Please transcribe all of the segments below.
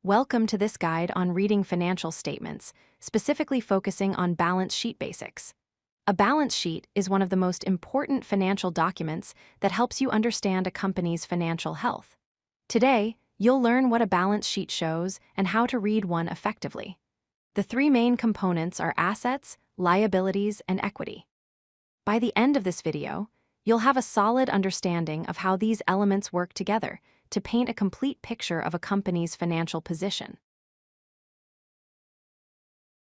Welcome to this guide on reading financial statements, specifically focusing on balance sheet basics. A balance sheet is one of the most important financial documents that helps you understand a company's financial health. Today, you'll learn what a balance sheet shows and how to read one effectively. The three main components are assets, liabilities, and equity. By the end of this video, you'll have a solid understanding of how these elements work together to paint a complete picture of a company's financial position.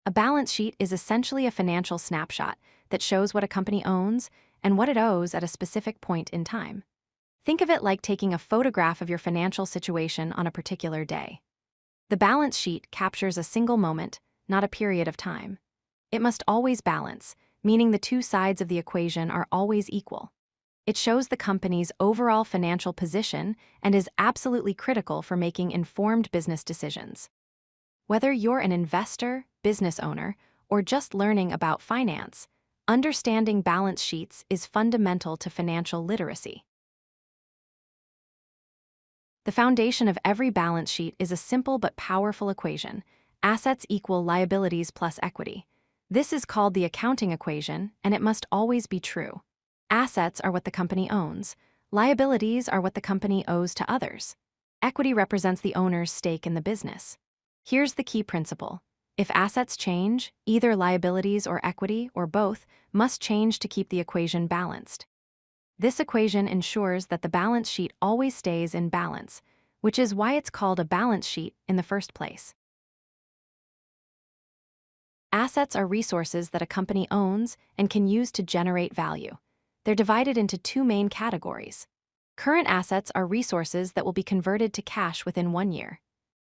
A balance sheet is essentially a financial snapshot that shows what a company owns and what it owes at a specific point in time. Think of it like taking a photograph of your financial situation on a particular day. The balance sheet captures a single moment, not a period of time. It must always balance, meaning the two sides of the equation are always equal. It shows the company's overall financial position and is absolutely critical for making informed business decisions. Whether you're an investor, business owner, or just learning about finance, understanding balance sheets is fundamental to financial literacy. The foundation of every balance sheet is a simple but powerful equation: assets equal liabilities plus equity. This is called the accounting equation, and it must always be true. Assets are what the company owns. Liabilities are what the company owes to others. Equity represents the owner's stake in the business. Here's the key principle. If assets change, either liabilities or equity, or both, must change to keep the equation balanced. This equation ensures that the balance sheet always stays in balance, which is why it's called a balance sheet in the first place. Assets are resources that a company owns and can use to generate value. They're divided into two main categories. Current assets are resources that will be converted to cash within 1 year.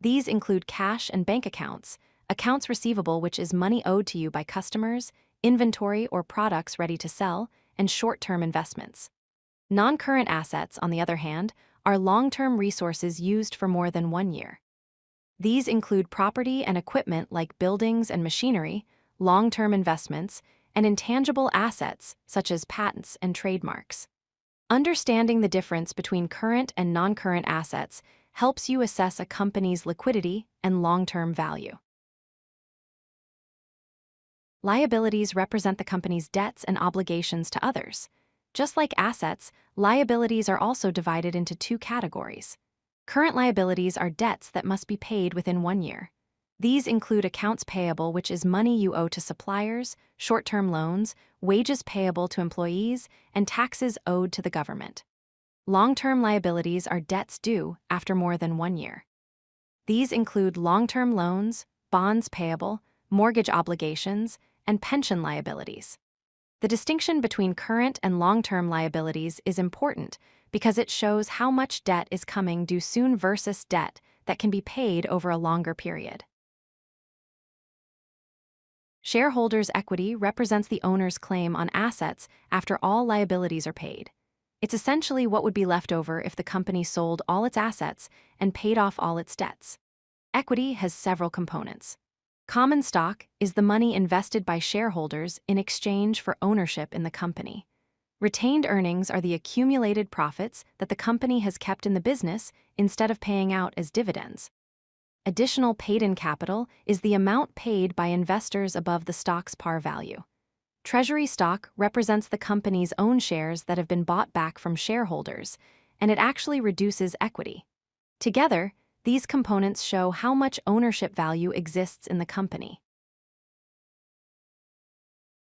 These include cash and bank accounts, accounts receivable, which is money owed to you by customers, inventory or products ready to sell, and short-term investments. Non-current assets, on the other hand, are long-term resources used for more than 1 year. These include property and equipment like buildings and machinery, long-term investments, and intangible assets such as patents and trademarks. Understanding the difference between current and non-current assets helps you assess a company's liquidity and long-term value. Liabilities represent the company's debts and obligations to others. Just like assets, liabilities are also divided into two categories. Current liabilities are debts that must be paid within 1 year. These include accounts payable, which is money you owe to suppliers, short-term loans, wages payable to employees, and taxes owed to the government. Long-term liabilities are debts due after more than 1 year. These include long-term loans, bonds payable, mortgage obligations, and pension liabilities. The distinction between current and long-term liabilities is important because it shows how much debt is coming due soon versus debt that can be paid over a longer period. Shareholders' equity represents the owner's claim on assets after all liabilities are paid. It's essentially what would be left over if the company sold all its assets and paid off all its debts. Equity has several components. Common stock is the money invested by shareholders in exchange for ownership in the company. Retained earnings are the accumulated profits that the company has kept in the business instead of paying out as dividends. Additional paid-in capital is the amount paid by investors above the stock's par value. Treasury stock represents the company's own shares that have been bought back from shareholders, and it actually reduces equity. Together, these components show how much ownership value exists in the company.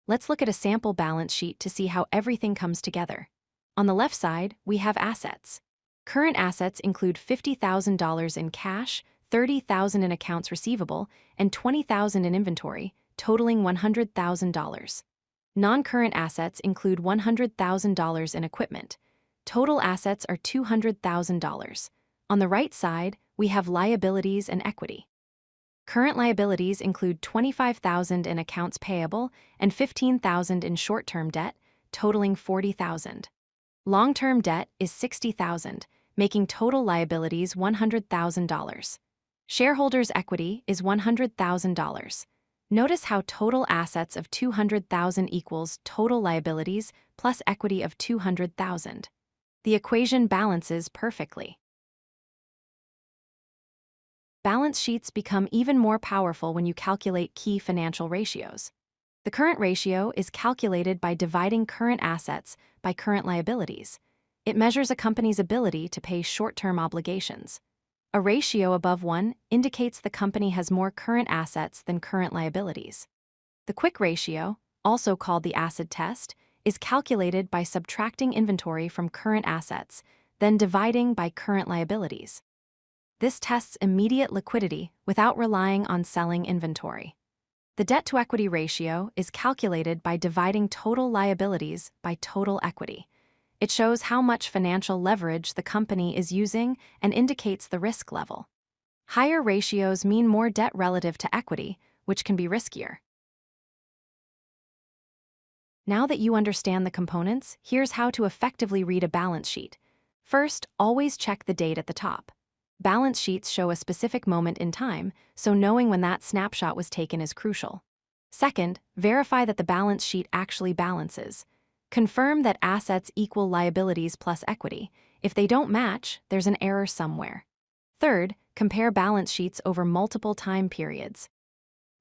Let's look at a sample balance sheet to see how everything comes together. On the left side, we have assets. Current assets include $50,000 in cash, $30,000 in accounts receivable, and $20,000 in inventory, totaling $100,000. Non-current assets include $100,000 in equipment. Total assets are $200,000. On the right side, we have liabilities and equity. Current liabilities include $25,000 in accounts payable and $15,000 in short-term debt, totaling $40,000. Long-term debt is $60,000, making total liabilities $100,000. Shareholders' equity is $100,000. Notice how total assets of $200,000 equals total liabilities plus equity of $200,000. The equation balances perfectly. Balance sheets become even more powerful when you calculate key financial ratios. The current ratio is calculated by dividing current assets by current liabilities. It measures a company's ability to pay short-term obligations. A ratio above 1 indicates the company has more current assets than current liabilities. The quick ratio, also called the acid test, is calculated by subtracting inventory from current assets, then dividing by current liabilities. This tests immediate liquidity without relying on selling inventory. The debt-to-equity ratio is calculated by dividing total liabilities by total equity. It shows how much financial leverage the company is using and indicates the risk level. Higher ratios mean more debt relative to equity, which can be riskier. Now that you understand the components, here's how to effectively read a balance sheet. First, always check the date at the top. Balance sheets show a specific moment in time, so knowing when that snapshot was taken is crucial. Second, verify that the balance sheet actually balances. Confirm that assets equal liabilities plus equity. If they don't match, there's an error somewhere. Third, compare balance sheets over multiple time periods.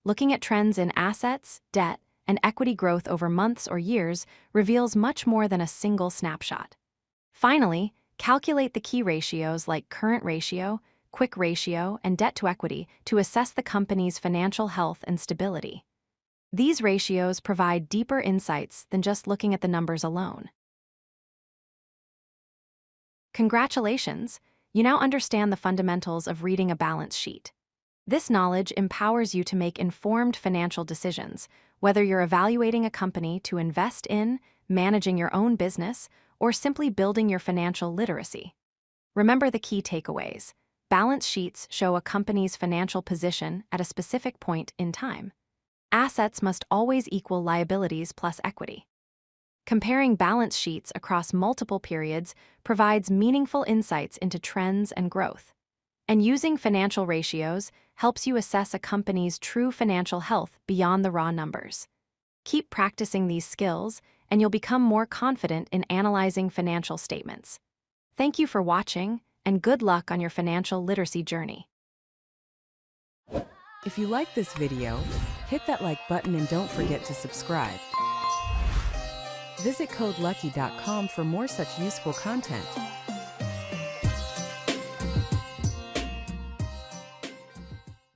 Looking at trends in assets, debt, and equity growth over months or years reveals much more than a single snapshot. Finally, calculate the key ratios like current ratio, quick ratio, and debt to equity to assess the company's financial health and stability. These ratios provide deeper insights than just looking at the numbers alone. Congratulations! You now understand the fundamentals of reading a balance sheet. This knowledge empowers you to make informed financial decisions, whether you're evaluating a company to invest in, managing your own business, or simply building your financial literacy. Remember the key takeaways. Balance sheets show a company's financial position at a specific point in time. Assets must always equal liabilities plus equity. Comparing balance sheets across multiple periods provides meaningful insights into trends and growth. And using financial ratios helps you assess a company's true financial health beyond the raw numbers. Keep practicing these skills, and you'll become more confident in analyzing financial statements. Thank you for watching, and good luck on your financial literacy journey. If you like this video, hit that like button and don't forget to subscribe. Visit CodeLucky.com for more such useful content.